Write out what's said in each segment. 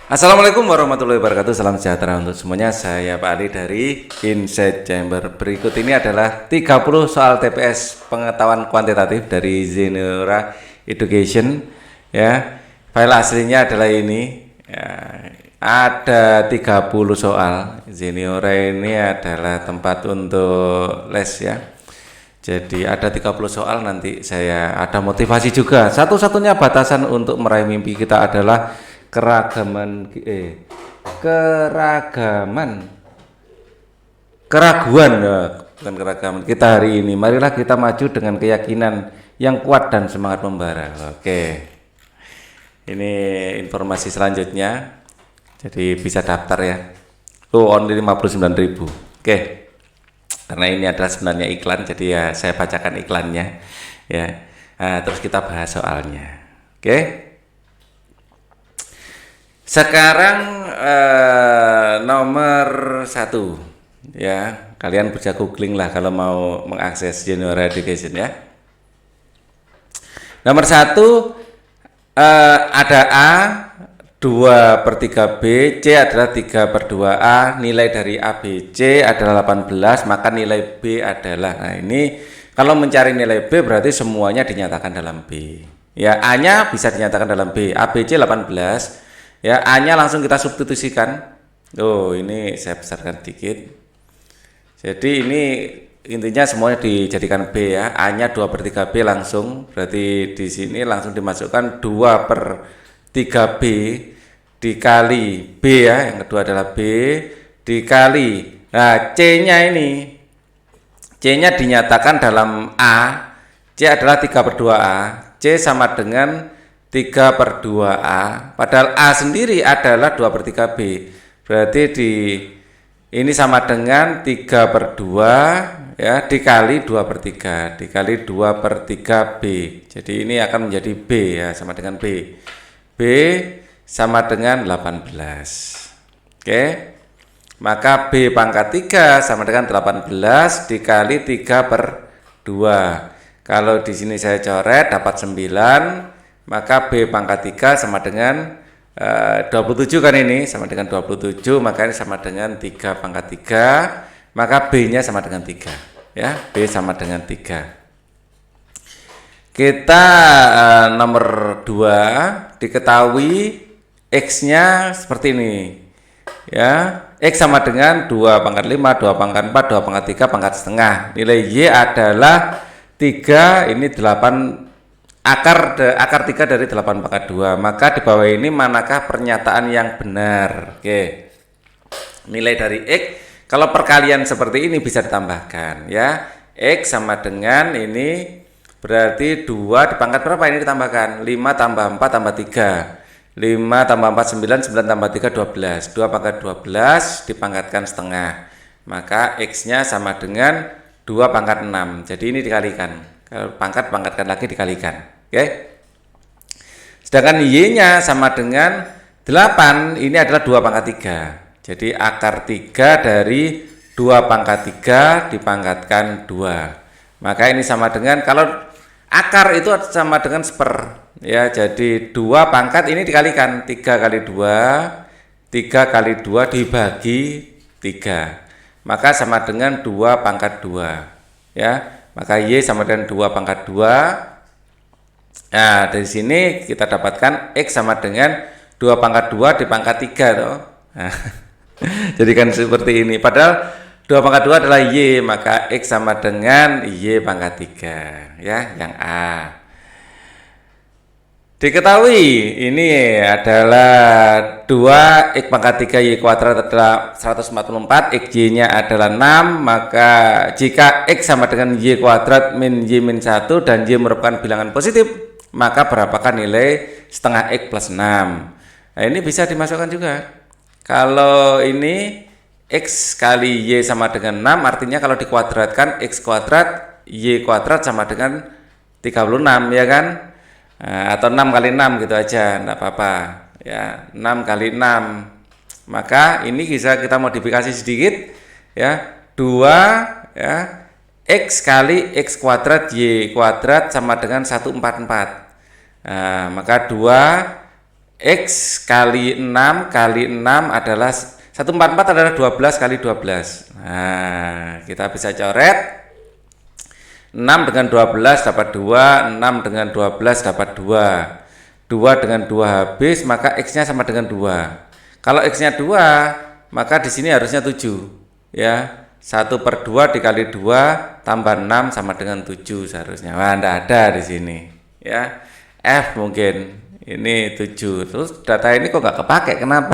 Assalamualaikum warahmatullahi wabarakatuh. Salam sejahtera untuk semuanya. Saya Pak Ali dari Inside Chamber. Berikut ini adalah 30 soal TPS pengetahuan kuantitatif dari Zenora Education. Ya, file aslinya adalah ini. Ya, ada 30 soal. Zenora ini adalah tempat untuk les ya. Jadi ada 30 soal, nanti saya ada motivasi juga. Satu-satunya batasan untuk meraih mimpi kita adalah keraguan ya, bukan keragaman kita hari ini. Marilah kita maju dengan keyakinan yang kuat dan semangat membara. Oke, ini informasi selanjutnya, jadi bisa daftar ya. Only 59.000. Oke, karena ini adalah sebenarnya iklan, jadi ya saya bacakan iklannya ya. Nah, terus kita bahas soalnya. Oke, sekarang nomor 1 ya, kalian bisa googling lah kalau mau mengakses Zenora Education ya. Nomor 1 ada A 2/3 B, C adalah 3/2A, nilai dari A, B, C adalah 18, maka nilai B adalah, nah ini kalau mencari nilai B berarti semuanya dinyatakan dalam B ya. A nya bisa dinyatakan dalam B, A, B, C 18 ya. A nya langsung kita substitusikan. Oh, ini saya besarkan dikit. Jadi ini intinya semuanya dijadikan B ya. A nya 2/3 B langsung, berarti di sini langsung dimasukkan 2/3 B dikali B ya, yang kedua adalah B dikali, nah C nya ini, C nya dinyatakan dalam A, C adalah 3/2A, C sama dengan 3/2A, padahal A sendiri adalah 2/3 B, berarti ini sama dengan 3/2 ya, dikali 2/3 dikali 2/3 B, jadi ini akan menjadi B ya, sama dengan B. B sama dengan 18. Oke, maka B pangkat 3 sama dengan 18 dikali 3/2. Kalau di sini saya coret dapat 9, maka B pangkat 3 sama dengan 27 kan, ini sama dengan 27, maka ini sama dengan 3 pangkat 3, maka B nya sama dengan 3 ya, B sama dengan 3. Kita nomor 2, diketahui X nya seperti ini ya. X sama dengan 2/5, 2/4, 2/3, pangkat setengah. Nilai Y adalah 3, ini 8, akar 3 dari 8/2. Maka di bawah ini manakah pernyataan yang benar? Oke, nilai dari X kalau perkalian seperti ini bisa ditambahkan ya. X sama dengan ini berarti 2 dipangkat berapa, ini ditambahkan 5 tambah 4 tambah 3, 5 tambah 4 9, 9 tambah 3 12, 2 pangkat 12 dipangkatkan setengah, maka X nya sama dengan 2 pangkat 6, jadi ini dikalikan, kalau pangkatkan lagi dikalikan. Oke, sedangkan Y nya sama dengan 8, ini adalah 2 pangkat 3, jadi akar 3 dari 2 pangkat 3 dipangkatkan 2, maka ini sama dengan, kalau akar itu sama dengan seper ya, jadi 2 pangkat ini dikalikan 3 kali 2, 3 kali 2 dibagi 3, maka sama dengan 2 pangkat 2 ya, maka Y sama dengan 2 pangkat 2. Nah, dari sini kita dapatkan X sama dengan 2 pangkat 2 dipangkat 3 toh. Nah, jadi kan seperti ini, padahal 2 pangkat 2 adalah Y, maka X sama dengan Y pangkat 3 ya, yang A. Diketahui ini adalah 2 X pangkat 3 Y kuadrat adalah 144, X Y nya adalah 6, maka jika X sama dengan Y kuadrat min Y min 1 dan Y merupakan bilangan positif, maka berapakah nilai setengah X plus 6? Nah, ini bisa dimasukkan juga. Kalau ini X kali Y sama dengan 6, artinya kalau dikuadratkan X kuadrat Y kuadrat sama dengan 36 ya kan, atau 6 kali 6 gitu aja, enggak apa-apa ya, 6 kali 6, maka ini bisa kita modifikasi sedikit ya, 2 ya, X kali X kuadrat Y kuadrat sama dengan 144. Nah, maka 2 X kali 6 kali 6 adalah 144 adalah 12 kali 12. Nah, kita bisa coret 6 dengan 12 dapat 2, 6 dengan 12 dapat 2. 2 dengan 2 habis, maka X-nya sama dengan 2. Kalau X-nya 2, maka di sini harusnya 7. Ya, 1/2 dikali 2 tambah 6 sama dengan 7 seharusnya. Wah, enggak ada di sini. Ya, F mungkin. Ini 7. Terus data ini kok nggak kepake, kenapa?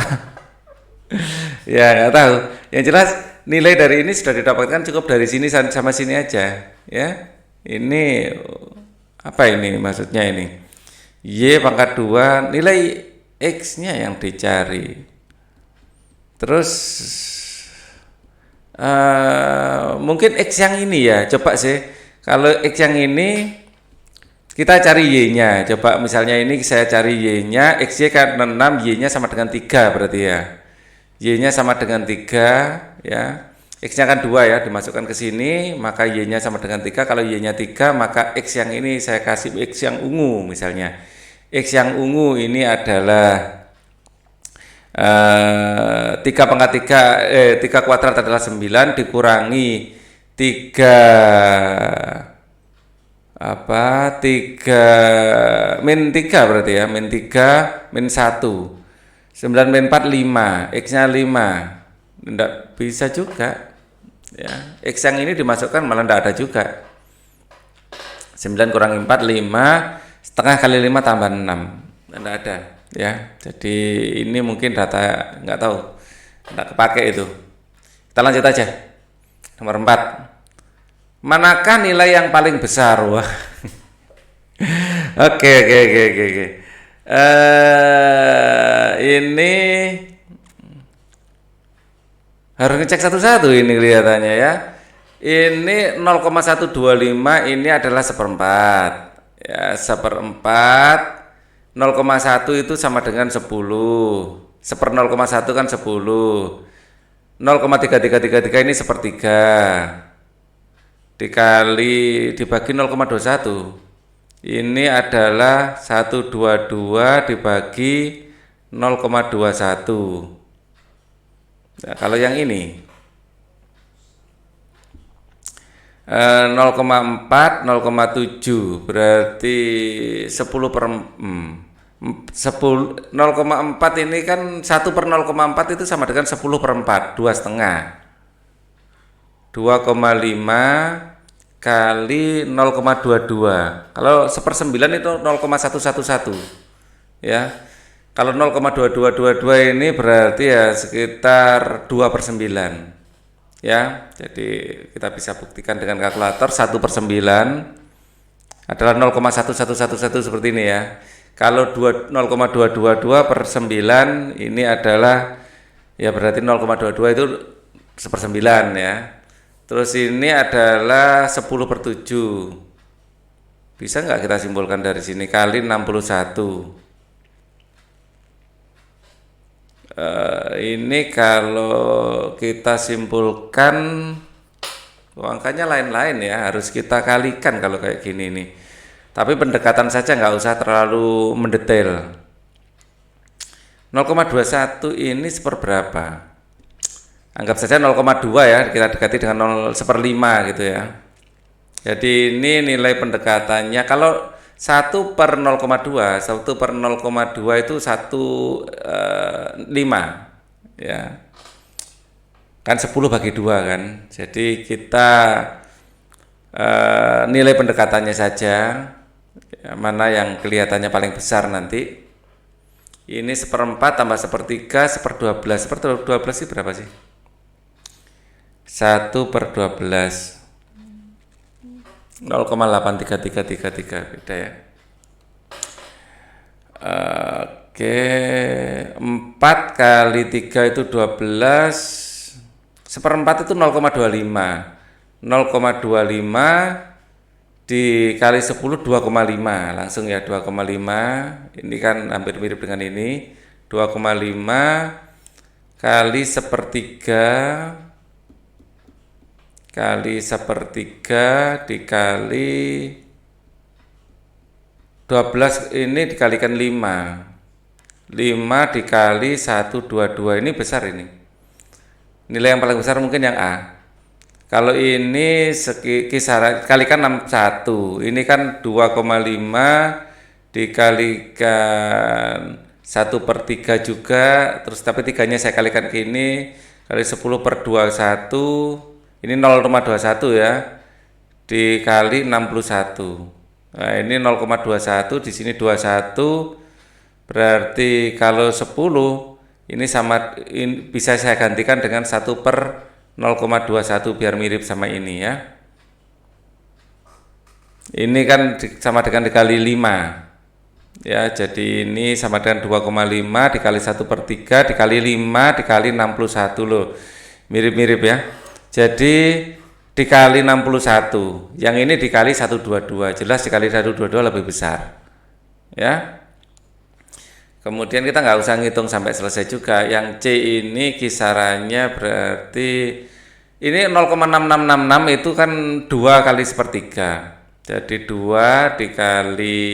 Ya, nggak tahu. Yang jelas nilai dari ini sudah didapatkan cukup dari sini sama sini aja. Ya, ini apa ini maksudnya ini? Y pangkat 2, nilai X-nya yang dicari. Terus mungkin X yang ini ya, coba sih. Kalau X yang ini kita cari Y-nya. Coba misalnya ini saya cari Y-nya, X-Y kan 6, Y-nya sama dengan 3 berarti ya. Y-nya sama dengan 3 ya. X-nya kan 2 ya, dimasukkan ke sini, maka Y-nya sama dengan 3. Kalau Y-nya 3, maka X yang ini saya kasih X yang ungu misalnya. X yang ungu ini adalah 3 pangkat 3, 3 kuadrat adalah 9 dikurangi 3 min 3 berarti ya, min 3 min 1 9 min 4 5, X nya 5 enggak bisa juga ya. X yang ini dimasukkan malah enggak ada juga. 9 kurangi 4 5, setengah kali 5 tambah 6 enggak ada ya. Jadi ini mungkin data enggak tahu, enggak kepake itu. Kita lanjut aja. Nomor 4, manakah nilai yang paling besar? Wah. Oke. Ini harus ngecek satu-satu ini kelihatannya ya. Ini 0,125 ini adalah seperempat. Ya, seperempat 0,1 itu sama dengan 10. 0,1 kan 10. 0,3333 ini sepertiga. Dibagi 0,21 ini adalah 122 dibagi 0,21. Nah, kalau yang ini 0,4 0,7 berarti 0,4 ini kan 1/0,4 itu sama dengan 10/4, 2,5. 2,5 kali 0,22. Kalau 1/9 itu 0,111 ya. Kalau 0,2222 ini berarti ya sekitar 2/9 ya. Jadi kita bisa buktikan dengan kalkulator 1/9 adalah 0,1111 seperti ini ya. Kalau 0,222/9 ini adalah ya berarti 0,22 itu 1/9 ya. Terus ini adalah 10/7. Bisa nggak kita simpulkan dari sini kali 61. Ini kalau kita simpulkan angkanya lain-lain ya, harus kita kalikan kalau kayak gini nih. Tapi pendekatan saja nggak usah terlalu mendetail. 0,21 ini seperberapa? Anggap saja 0,2 ya, kita dekati dengan 1/5 gitu ya. Jadi ini nilai pendekatannya. Kalau 1/0,2, 1/0,2 itu 1/5 ya. Kan 10 bagi 2 kan. Jadi kita nilai pendekatannya saja ya, mana yang kelihatannya paling besar nanti. Ini 1/4 tambah 1/3 1/12. 1/12 sih berapa sih? 1/12 0,83333 beda ya. Oke, 4 kali 3 itu 12. 1/4 itu 0,25. 0,25 dikali 10 2,5 langsung ya, 2,5. Ini kan hampir mirip dengan ini. 2,5 kali 1/3 kali 1/3 dikali 12 ini dikalikan 5. 5 dikali 122 ini besar ini. Nilai yang paling besar mungkin yang A. Kalau ini kisaran kalikan 61. Ini kan 2,5 dikalikan 1/3 juga, terus tapi 3-nya saya kalikan ke ini kali 10/21, ini 0,21 ya, dikali 61. Nah, ini 0,21, di sini 21, berarti kalau 10 ini sama, ini bisa saya gantikan dengan 1/0,21 biar mirip sama ini ya. Ini kan sama dengan dikali 5. Ya, jadi ini sama dengan 2,5 dikali 1/3 dikali 5 dikali 61 loh. Mirip-mirip ya. Jadi dikali 61. Yang ini dikali 122. Jelas dikali 122 lebih besar. Ya. Kemudian kita nggak usah ngitung sampai selesai juga. Yang C ini kisarannya berarti ini 0,6666 itu kan 2 kali 1/3. Jadi 2 dikali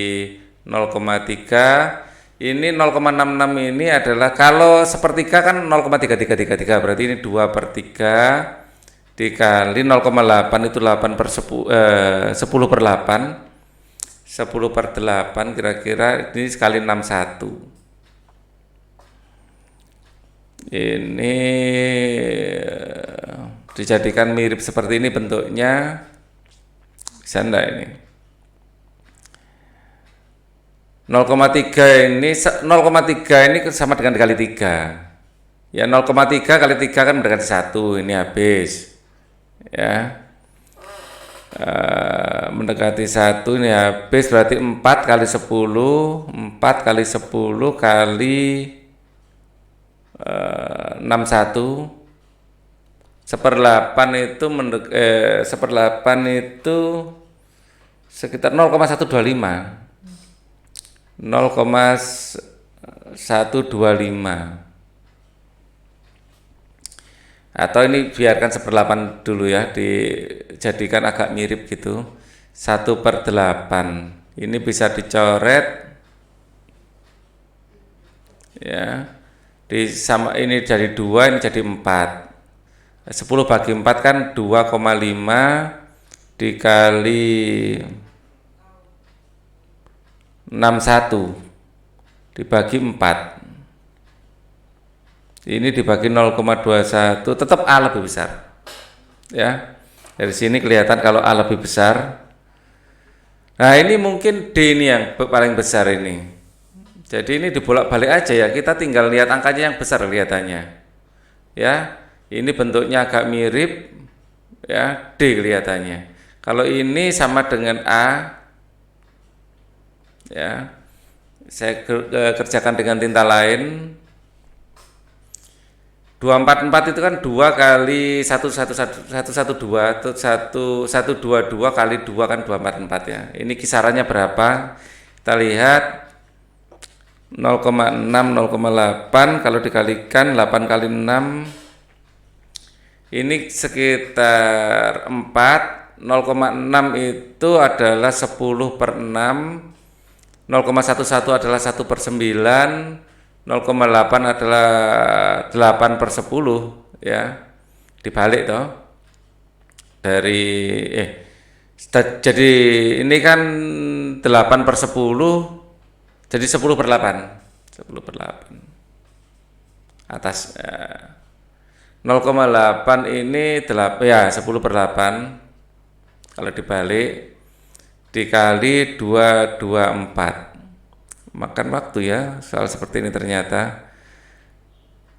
0,3, ini 0,66 ini adalah kalau 1/3 kan 0,3333, berarti ini 2/3 dikali 0,8 itu 10/8, 10/8 kira-kira ini sekali 61. Ini dijadikan mirip seperti ini bentuknya, bisa enggak ini? 0,3 ini sama dengan dikali 3. Ya 0,3 kali 3 kan mendekati 1, ini habis. Ya. Mendekati 1 ini habis, berarti 4 kali 10, 4 kali 10 kali 61. 1/8 itu 1/8 itu sekitar 0,125. 0,125, atau ini biarkan 1/8 dulu ya, dijadikan agak mirip gitu. 1/8 ini bisa dicoret ya, ini jadi 2, ini jadi 4. 10 bagi 4 kan 2,5 dikali 61 dibagi 4, ini dibagi 0,21, tetap A lebih besar ya. Dari sini kelihatan kalau A lebih besar. Nah ini mungkin D ini yang paling besar ini. Jadi ini dibolak-balik aja ya, kita tinggal lihat angkanya yang besar kelihatannya ya. Ini bentuknya agak mirip ya, D kelihatannya. Kalau ini sama dengan A ya, saya kerjakan dengan tinta lain. 244 itu kan 2 kali 112 itu 122 kali 2 kan 244 ya. Ini kisarannya berapa? Kita lihat 0,6 0,8 kalau dikalikan 8 kali 6 ini sekitar 4. 0,6 itu adalah 10/6, 0,11 adalah 1/9, 0,8 adalah 8/10 ya, dibalik toh dari jadi ini kan 8/10 jadi 10/8 atas 0,8 ini 8 ya, 10/8 kalau dibalik dikali 224. Makan waktu ya soal seperti ini ternyata.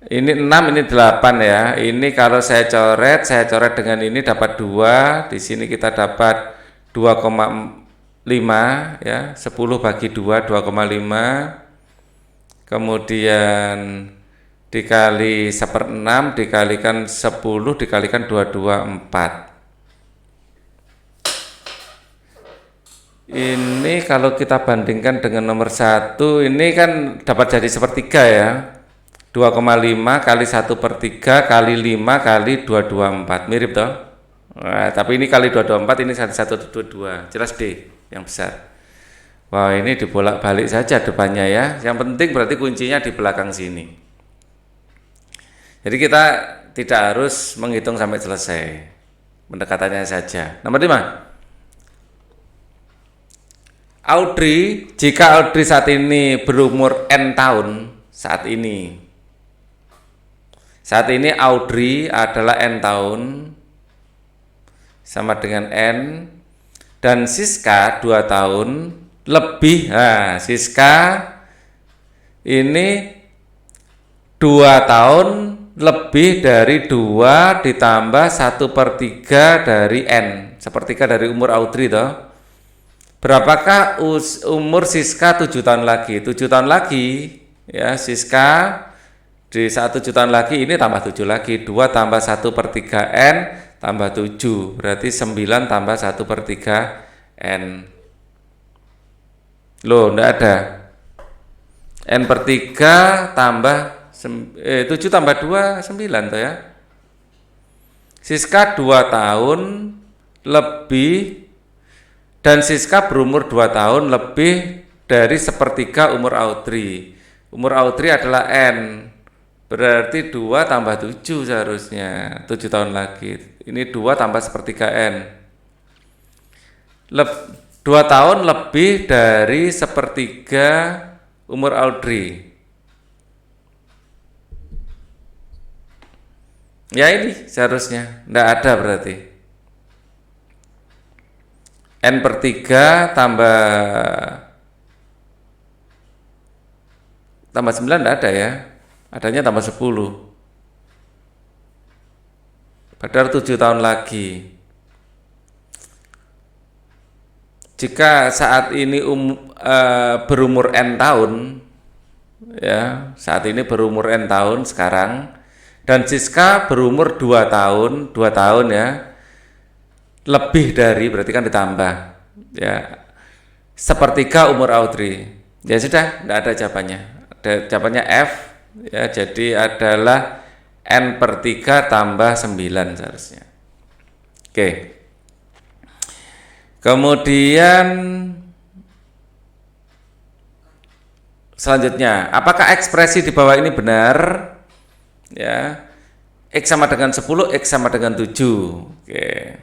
Ini 6, ini 8 ya. Ini kalau saya coret dengan ini dapat 2. Di sini kita dapat 2,5 ya. 10 bagi 2 2,5. Kemudian dikali 1/6 dikalikan 10 dikalikan 224. Ini kalau kita bandingkan dengan nomor 1, ini kan dapat jadi 1/3 ya. 2,5 kali 1/3 kali 5 kali 224. Mirip toh? Nah, tapi ini kali 224, ini 122. Jelas D yang besar. Wah, ini dibolak-balik saja depannya ya. Yang penting berarti kuncinya di belakang sini. Jadi kita tidak harus menghitung sampai selesai. Pendekatannya saja. Nomor 5. Audrey, jika Audrey saat ini berumur N tahun, saat ini Audrey adalah N tahun, sama dengan N, dan Siska 2 tahun lebih. Nah, Siska ini 2 tahun lebih dari 2 ditambah 1/3 dari N, 1/3 dari umur Audrey toh. Berapakah umur Siska 7 tahun lagi? 7 tahun lagi ya, Siska di saat 7 tahun lagi ini tambah 7 lagi, 2 tambah 1/3 N tambah 7, berarti 9 tambah 1/3 N. Loh, enggak ada. N/3 tambah 7 tambah 2 9 toh ya. Siska 2 tahun lebih, dan Siska berumur 2 tahun lebih dari 1/3 umur Audrey. Umur Audrey adalah N, berarti 2 tambah 7 seharusnya, 7 tahun lagi. Ini 2 tambah 1/3 N. 2 tahun lebih dari 1/3 umur Audrey. Ya ini seharusnya, enggak ada berarti. N/3 tambah 9 enggak ada ya. Adanya tambah 10. Padahal 7 tahun lagi. Jika saat ini berumur N tahun, ya, saat ini berumur N tahun sekarang, dan Siska berumur 2 tahun ya, lebih dari, berarti kan ditambah ya, 1/3 umur Audrey. Ya sudah, tidak ada jawabannya. Jawabannya F ya, jadi adalah N/3 tambah 9 seharusnya. Oke. Kemudian selanjutnya, apakah ekspresi di bawah ini benar? Ya. X sama dengan 10, X sama dengan 7. Oke.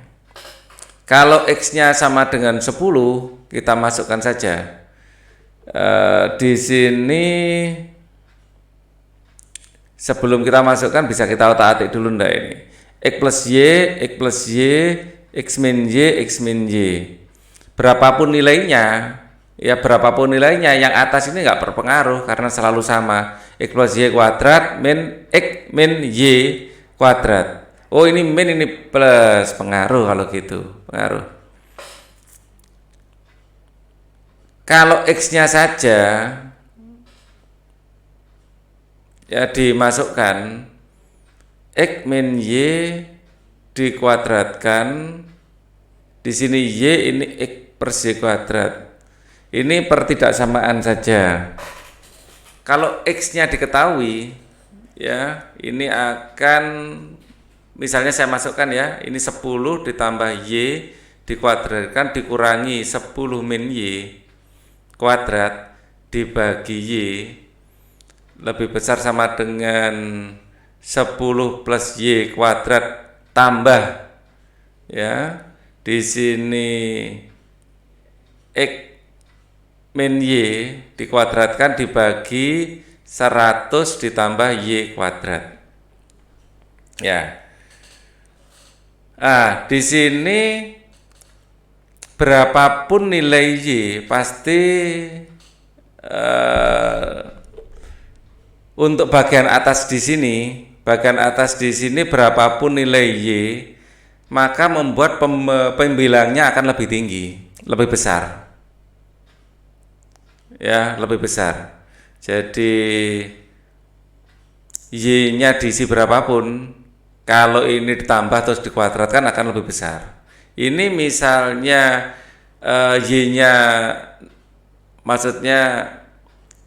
Kalau X-nya sama dengan 10, kita masukkan saja. Di sini sebelum kita masukkan bisa kita otak-atik dulu ndak ini. X plus Y, X plus Y, X min Y, X min Y. Berapapun nilainya, ya berapapun nilainya, yang atas ini nggak berpengaruh karena selalu sama. X plus Y kuadrat min X min Y kuadrat. Oh ini min, ini plus, pengaruh kalau gitu, pengaruh. Kalau X-nya saja ya dimasukkan, X min Y dikuadratkan, di sini Y, ini X per Y kuadrat. Ini pertidaksamaan saja. Kalau X-nya diketahui, ya ini akan, misalnya saya masukkan ya, ini 10 ditambah Y dikuadratkan dikurangi 10 min Y kuadrat dibagi Y, lebih besar sama dengan 10 plus Y kuadrat tambah, ya di sini X min Y dikuadratkan dibagi 100 ditambah Y kuadrat. Ya. Di sini berapapun nilai Y pasti untuk bagian atas di sini, berapapun nilai Y, maka membuat pembilangnya akan lebih tinggi, lebih besar. Ya, lebih besar. Jadi Y-nya diisi berapapun, kalau ini ditambah terus dikuadratkan akan lebih besar. Ini misalnya Y-nya maksudnya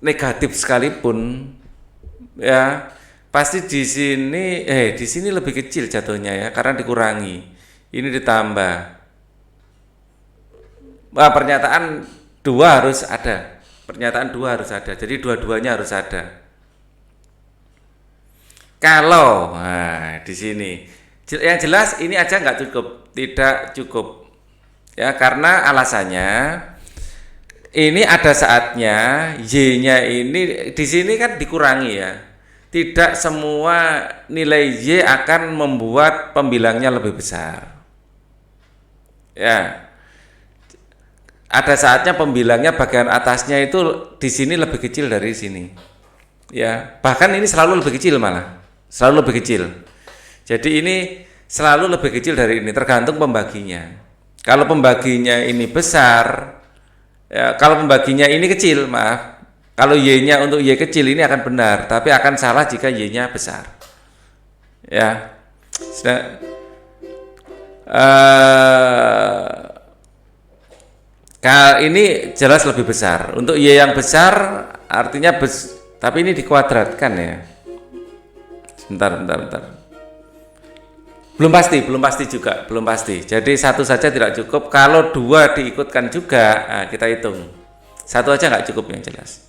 negatif sekalipun, ya pasti di sini lebih kecil jatuhnya ya, karena dikurangi. Ini ditambah. Pernyataan dua harus ada. Pernyataan dua harus ada. Jadi dua-duanya harus ada. Kalau, nah di sini yang jelas ini aja nggak cukup, tidak cukup. Ya, karena alasannya ini ada saatnya Y-nya ini di sini kan dikurangi ya. Tidak semua nilai Y akan membuat pembilangnya lebih besar. Ya. Ada saatnya pembilangnya bagian atasnya itu di sini lebih kecil dari sini. Ya, bahkan ini selalu lebih kecil malah. Selalu lebih kecil. Jadi ini selalu lebih kecil dari ini, tergantung pembaginya. Kalau pembaginya ini besar, ya, kalau pembaginya ini kecil, maaf. Kalau Y-nya untuk Y kecil ini akan benar, tapi akan salah jika Y-nya besar. Ya. Ini jelas lebih besar. Untuk Y yang besar artinya tapi ini dikuadratkan ya. Bentar. Belum pasti juga, belum pasti. Jadi satu saja tidak cukup. Kalau dua diikutkan juga, nah kita hitung. Satu aja nggak cukup yang jelas.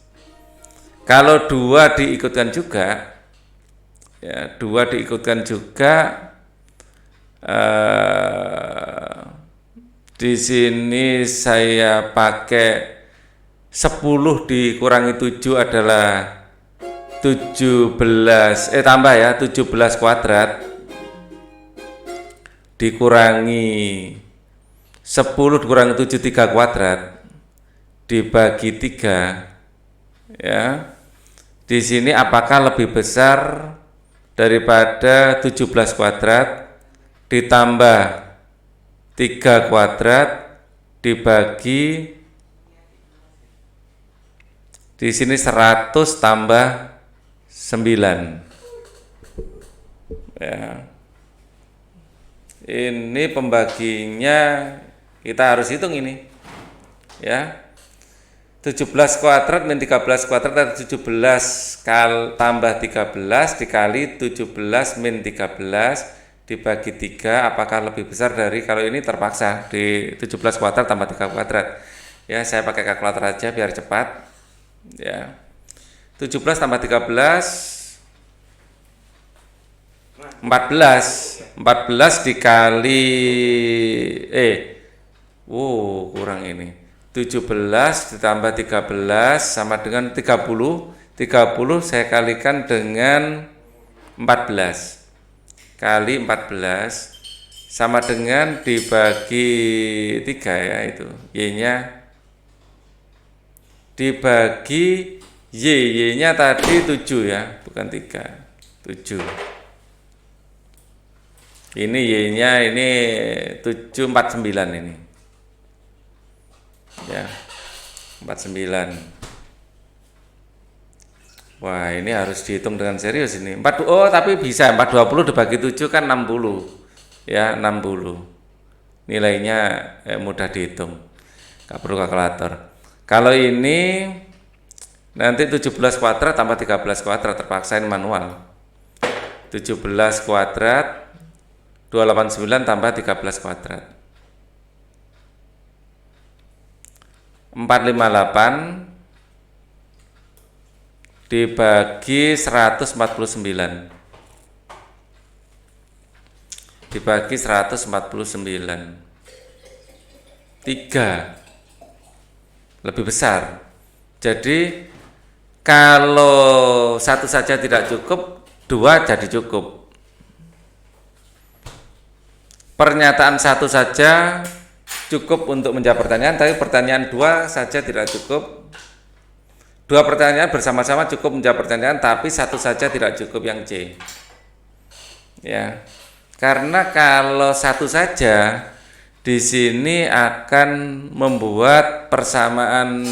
Kalau dua diikutkan juga, ya dua diikutkan juga. Di sini saya pakai 10 dikurangi 7 adalah 17 tambah ya 17 kuadrat dikurangi 10 dikurangi 7 3 kuadrat dibagi 3 ya. Di sini apakah lebih besar daripada 17 kuadrat ditambah 3 kuadrat dibagi di sini 100 tambah 9 ya. Ini pembaginya kita harus hitung ini ya. 17 kuadrat min 13 kuadrat atau 17 tambah 13 dikali 17 min 13 dibagi 3, apakah lebih besar dari, kalau ini terpaksa di 17 kuadrat tambah 3 kuadrat ya. Saya pakai kalkulator aja biar cepat ya. 17 tambah 13 14 dikali kurang ini 17 ditambah 13 sama dengan 30 saya kalikan dengan 14 kali 14 sama dengan dibagi 3 ya, itu Y-nya dibagi Y-nya tadi 7 ya, bukan 3, 7. Ini Y-nya ini 749 ini. Ya. 49. Wah, ini harus dihitung dengan serius ini. Tapi bisa 420 dibagi 7 kan 60. Ya, 60. Nilainya mudah dihitung. Enggak perlu kalkulator. Kalau ini nanti 17 kuadrat tambah 13 kuadrat, terpaksa ini manual. 17 kuadrat 289 tambah 13 kuadrat 458 dibagi 149 dibagi 149 3 lebih besar. Jadi kalau satu saja tidak cukup, dua jadi cukup. Pernyataan satu saja cukup untuk menjawab pertanyaan, tapi pertanyaan dua saja tidak cukup. Dua pertanyaan bersama-sama cukup menjawab pertanyaan, tapi satu saja tidak cukup, yang C. Ya, karena kalau satu saja di sini akan membuat persamaan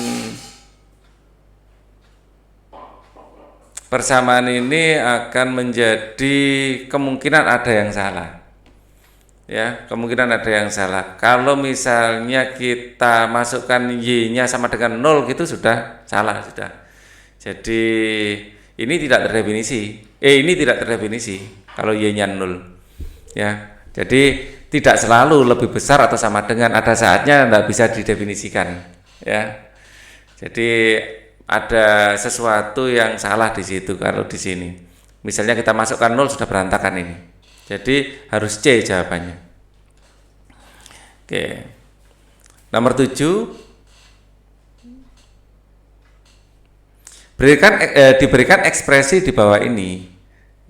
ini akan menjadi kemungkinan ada yang salah. Ya, kemungkinan ada yang salah. Kalau misalnya kita masukkan Y-nya sama dengan 0 gitu sudah salah sudah. Jadi ini tidak terdefinisi. Ini tidak terdefinisi kalau Y-nya 0. Ya. Jadi tidak selalu lebih besar atau sama dengan, ada saatnya tidak bisa didefinisikan. Ya. Jadi ada sesuatu yang salah di situ kalau di sini. Misalnya kita masukkan 0 sudah berantakan ini. Jadi harus C jawabannya. Oke. Nomor 7. Diberikan ekspresi di bawah ini.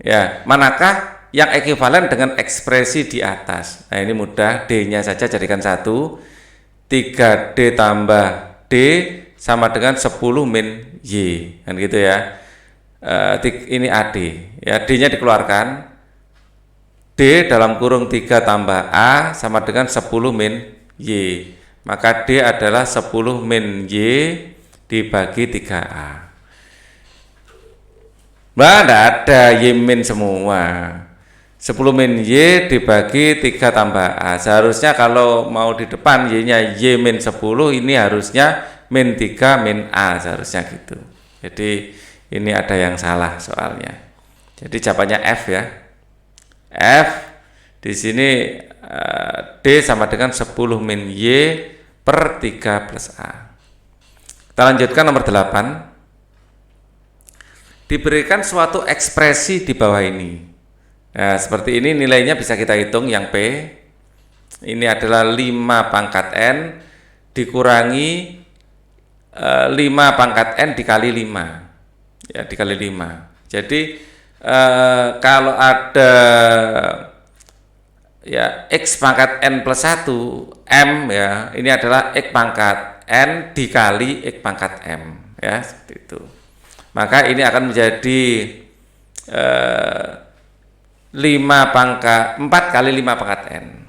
Ya, manakah yang ekuivalen dengan ekspresi di atas? Nah, ini mudah, D-nya saja jadikan 1. 3D tambah D sama dengan 10 min Y. Kan gitu ya. Ini AD. Ya, D-nya dikeluarkan. D dalam kurung 3 tambah A sama dengan 10 min Y. Maka D adalah 10 min Y dibagi 3A. Tidak ada Y min semua. 10 min Y dibagi 3 tambah A. Seharusnya kalau mau di depan Y-nya Y min 10, ini harusnya min 3 min A. Seharusnya gitu. Jadi ini ada yang salah soalnya. Jadi jawabannya F ya. F di sini D sama dengan 10 min Y per 3 plus A. Kita lanjutkan nomor 8. Diberikan suatu ekspresi di bawah ini. Nah, seperti ini nilainya bisa kita hitung yang P. Ini adalah 5 pangkat N dikurangi 5 pangkat N dikali 5. Ya, dikali 5. Jadi kalau ada ya X pangkat N plus 1 M ya, ini adalah X pangkat N dikali X pangkat M ya, seperti itu. Maka ini akan menjadi 4 kali 5 pangkat N.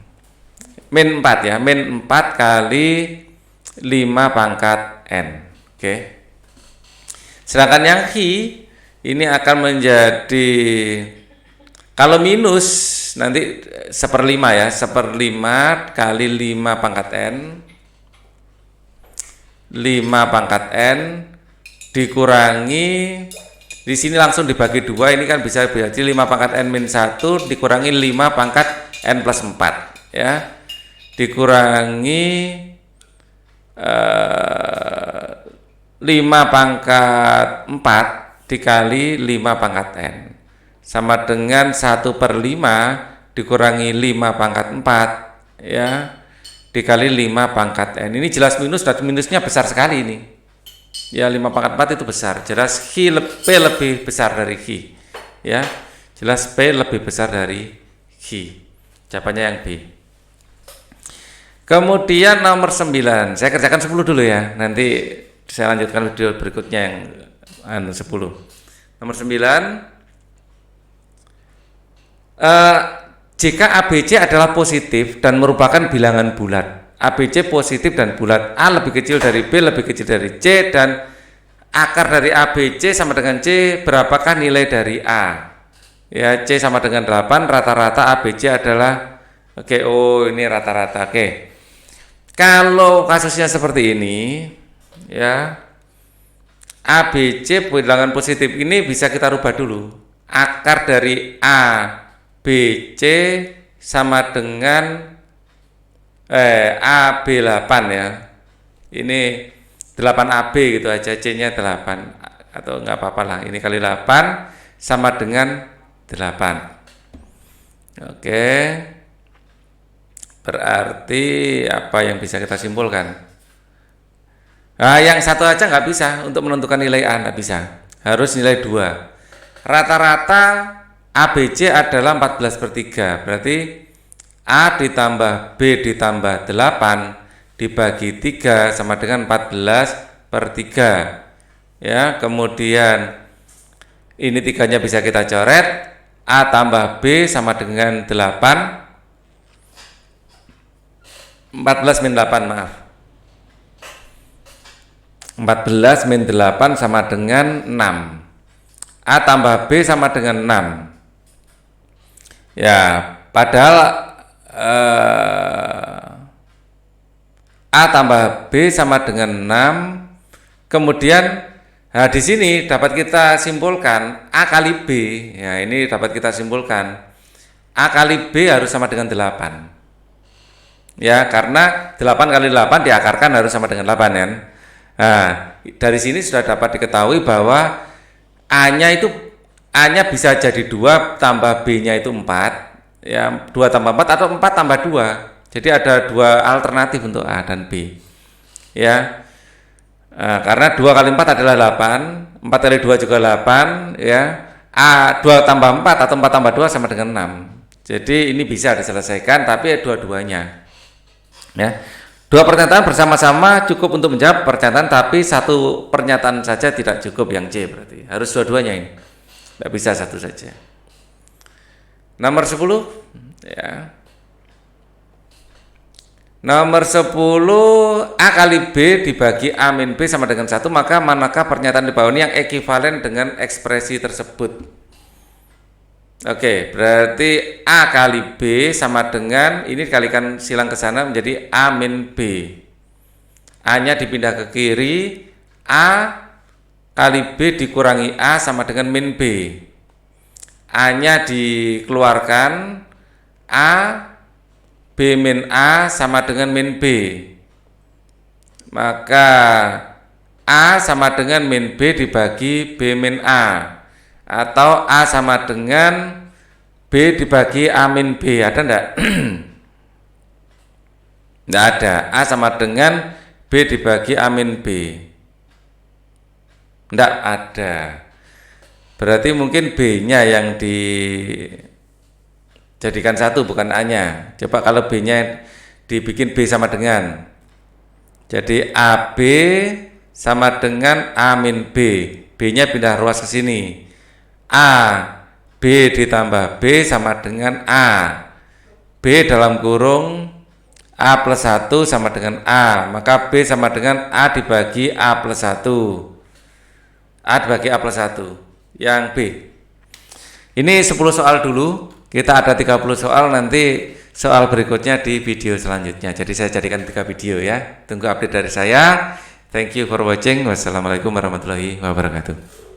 Min 4 ya, min 4 kali 5 pangkat N. Oke. Sedangkan yang Hi ini akan menjadi, kalau minus nanti 1/5 ya, 1/5 kali 5 pangkat N. 5 pangkat N dikurangi, di sini langsung dibagi 2, ini kan bisa berarti 5 pangkat N min 1 dikurangi 5 pangkat N plus 4 ya, dikurangi 5 pangkat 4 dikali 5 pangkat N sama dengan 1/5 dikurangi 5 pangkat 4 ya, dikali 5 pangkat N. Ini jelas minus, dan minusnya besar sekali ini ya, 5 pangkat 4 itu besar, jelas P lebih besar dari Q ya, jelas P lebih besar dari Q. Jawabannya yang B. Kemudian nomor 9, saya kerjakan 10 dulu ya, nanti saya lanjutkan video berikutnya yang 10. Nomor 9, jika ABC adalah positif dan merupakan bilangan bulat, ABC positif dan bulat, A lebih kecil dari B lebih kecil dari C, dan akar dari ABC sama dengan C, berapakah nilai dari A? Ya, C sama dengan 8, rata-rata ABC adalah, oke, oh ini rata-rata, oke. Kalau kasusnya seperti ini, ya, ABC bilangan positif ini bisa kita rubah dulu. Akar dari A, B, C sama dengan AB8 ya, ini 8AB gitu aja, C-nya 8 atau nggak apa-apa lah, ini kali 8 sama dengan 8. Oke, berarti apa yang bisa kita simpulkan? Nah, yang satu aja nggak bisa untuk menentukan nilai A, nggak bisa, harus nilai 2. Rata-rata ABC adalah 14/3, berarti A ditambah B ditambah 8 dibagi 3 sama dengan 14/3 ya. Kemudian ini 3-nya bisa kita coret, A tambah B sama dengan 8, 14 min 8 maaf, 14 min 8 sama dengan 6, A tambah B sama dengan 6 ya, padahal A tambah B sama dengan 6. Kemudian di sini dapat kita simpulkan A kali B. Ya, ini dapat kita simpulkan A kali B harus sama dengan 8. Ya, karena 8 kali 8 diakarkan harus sama dengan 8 kan. Nah, dari sini sudah dapat diketahui bahwa A-nya bisa jadi 2 tambah B-nya itu 4, ya 2 tambah 4 atau 4 tambah 2. Jadi ada 2 alternatif untuk A dan B. Ya. Karena 2 kali 4 adalah 8, 4 kali 2 juga 8, ya. A 2 tambah 4 atau 4 tambah 2 sama dengan 6. Jadi ini bisa diselesaikan, tapi dua-duanya. Ya. 2 pernyataan bersama-sama cukup untuk menjawab pernyataan, tapi 1 pernyataan saja tidak cukup, yang C berarti. Harus dua-duanya ini. Tidak bisa 1 saja. Nomor 10, ya. Nomor 10, A kali B dibagi A min B sama dengan 1, maka manakah pernyataan di bawah ini yang ekivalen dengan ekspresi tersebut? Oke, berarti A kali B sama dengan, ini dikalikan silang ke sana menjadi A min B. A-nya dipindah ke kiri, A kali B dikurangi A sama dengan min B. A-nya dikeluarkan, A B min A sama dengan min B. Maka A sama dengan min B dibagi B min A. Atau A sama dengan B dibagi A min B. Ada enggak? Enggak ada. A sama dengan B dibagi A min B. Enggak ada. Berarti mungkin B-nya yang dijadikan 1, bukan A-nya. Coba kalau B-nya dibikin B sama dengan. Jadi AB sama dengan A min B. B-nya pindah ruas ke sini. A B ditambah B sama dengan A. B dalam kurung A plus 1 sama dengan A. Maka B sama dengan A dibagi A plus 1. A dibagi A plus 1. Yang B. Ini 10 soal dulu. Kita ada 30 soal, nanti soal berikutnya di video selanjutnya. Jadi saya jadikan 3 video ya. Tunggu update dari saya. Thank you for watching. Wassalamualaikum warahmatullahi wabarakatuh.